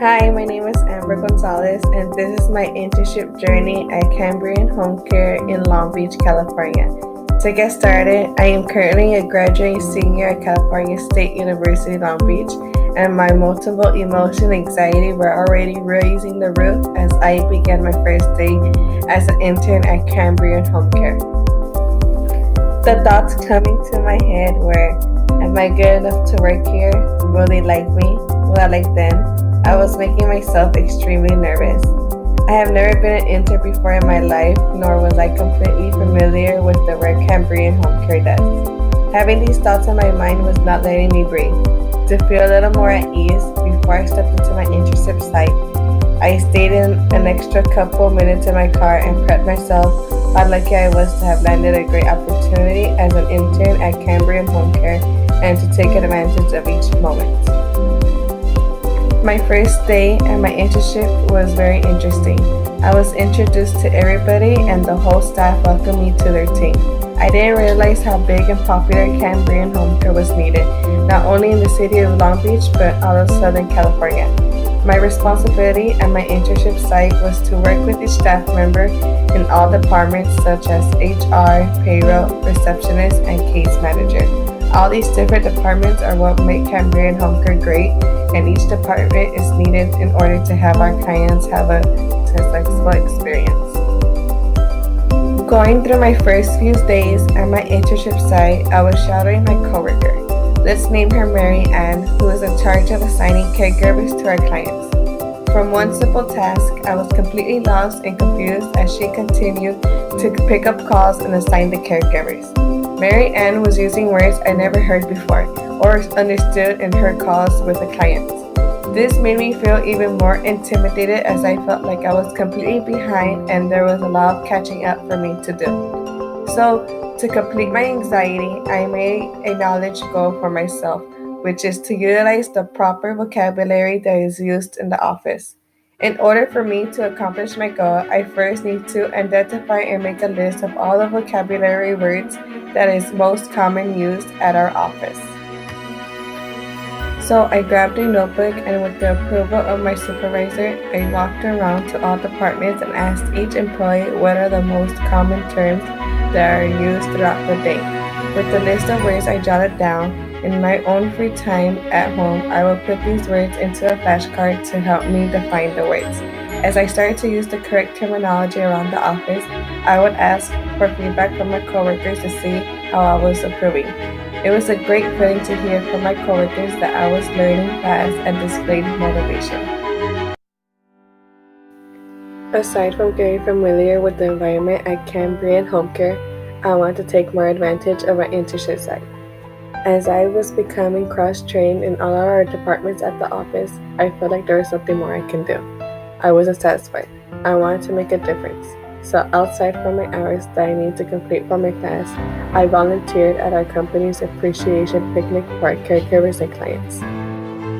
Hi, my name is Amber Gonzalez, and this is my internship journey at Cambrian Home Care in Long Beach, California. To get started, I am currently a graduate senior at California State University, Long Beach, and my multiple emotion and anxiety were already raising the roof as I began my first day as an intern at Cambrian Home Care. The thoughts coming to my head were, am I good enough to work here? Will they like me? Will I like them? I was making myself extremely nervous. I have never been an intern before in my life, nor was I completely familiar with the work Cambrian Home Care does. Having these thoughts in my mind was not letting me breathe. To feel a little more at ease, before I stepped into my internship site, I stayed in an extra couple minutes in my car and prepped myself how lucky I was to have landed a great opportunity as an intern at Cambrian Home Care and to take advantage of each moment. My first day at my internship was very interesting. I was introduced to everybody and the whole staff welcomed me to their team. I didn't realize how big and popular Cambrian Home Care was needed, not only in the city of Long Beach, but all of Southern California. My responsibility at my internship site was to work with each staff member in all departments such as HR, payroll, receptionist, and case manager. All these different departments are what make Cambrian Home Care great, and each department is needed in order to have our clients have a successful experience. Going through my first few days at my internship site, I was shadowing my coworker. Let's name her Mary Ann, who is in charge of assigning caregivers to our clients. From one simple task, I was completely lost and confused as she continued to pick up calls and assign the caregivers. Mary Ann was using words I never heard before or understood in her calls with the clients. This made me feel even more intimidated as I felt like I was completely behind and there was a lot of catching up for me to do. So, to complete my anxiety, I made a knowledge goal for myself, which is to utilize the proper vocabulary that is used in the office. In order for me to accomplish my goal, I first need to identify and make a list of all the vocabulary words that is most common used at our office. So I grabbed a notebook and with the approval of my supervisor, I walked around to all departments and asked each employee what are the most common terms that are used throughout the day. With the list of words I jotted down, in my own free time at home, I would put these words into a flashcard to help me define the words. As I started to use the correct terminology around the office, I would ask for feedback from my coworkers to see how I was improving. It was a great feeling to hear from my coworkers that I was learning fast and displayed motivation. Aside from getting familiar with the environment at Cambrian Home Care, I want to take more advantage of my internship site. As I was becoming cross-trained in all our departments at the office, I felt like there was something more I can do. I wasn't satisfied. I wanted to make a difference. So outside from my hours that I need to complete for my class, I volunteered at our company's appreciation picnic for our caregivers and clients.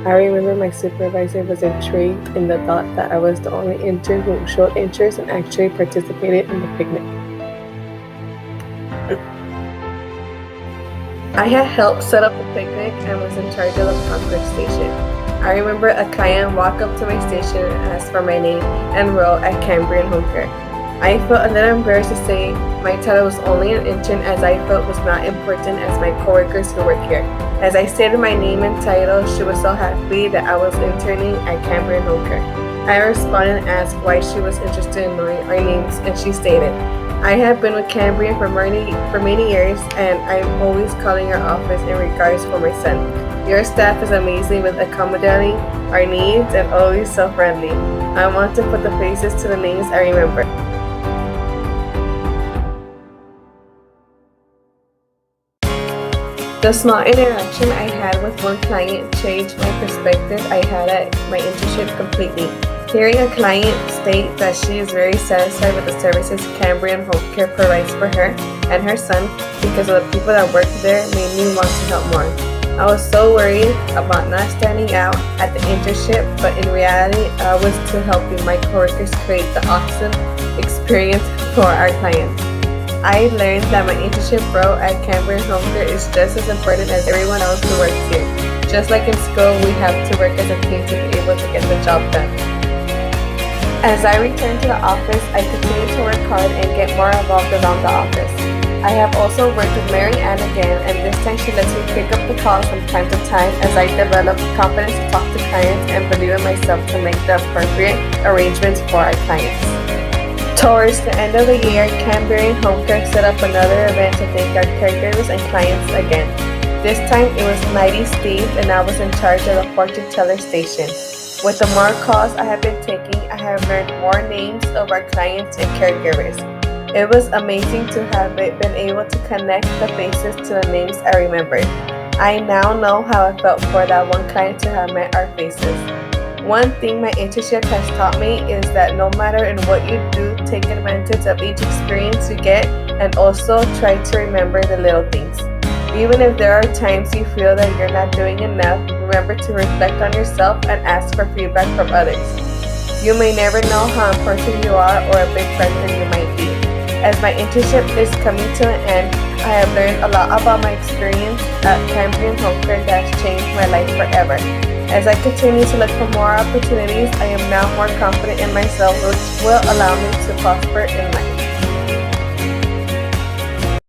I remember my supervisor was intrigued in the thought that I was the only intern who showed interest and actually participated in the picnic. I had helped set up the picnic and was in charge of the concert station. I remember a client walked up to my station and asked for my name and role at Cambrian Home Care. I felt a little embarrassed to say my title was only an intern as I felt was not important as my coworkers who work here. As I stated my name and title, she was so happy that I was interning at Cambrian Home Care. I responded and asked why she was interested in knowing our names, and she stated, I have been with Cambrian for many years and I'm always calling your office in regards for my son. Your staff is amazing with accommodating our needs and always so friendly. I want to put the faces to the names I remember. The small interaction I had with one client changed my perspective I had at my internship completely. Hearing a client state that she is very satisfied with the services Cambrian Home Care provides for her and her son because of the people that work there made me want to help more. I was so worried about not standing out at the internship, but in reality, I was to helping my coworkers create the awesome experience for our clients. I learned that my internship role at Cambrian Home Care is just as important as everyone else who works here. Just like in school, we have to work as a team to be able to get the job done. As I return to the office, I continue to work hard and get more involved around the office. I have also worked with Mary Ann again, and this time she lets me pick up the calls from time to time as I develop confidence to talk to clients and believe in myself to make the appropriate arrangements for our clients. Towards the end of the year, Cambrian Home Care set up another event to thank our caregivers and clients again. This time it was Mighty Steve, and I was in charge of the fortune teller station. With the more calls I have been taking, I have learned more names of our clients and caregivers. It was amazing to have been able to connect the faces to the names I remembered. I now know how I felt for that one client to have met our faces. One thing my internship has taught me is that no matter in what you do, take advantage of each experience you get and also try to remember the little things. Even if there are times you feel that you're not doing enough, remember to reflect on yourself and ask for feedback from others. You may never know how important you are or a big person you might be. As my internship is coming to an end, I have learned a lot about my experience at Cambrian Home Care that has changed my life forever. As I continue to look for more opportunities, I am now more confident in myself, which will allow me to prosper in life.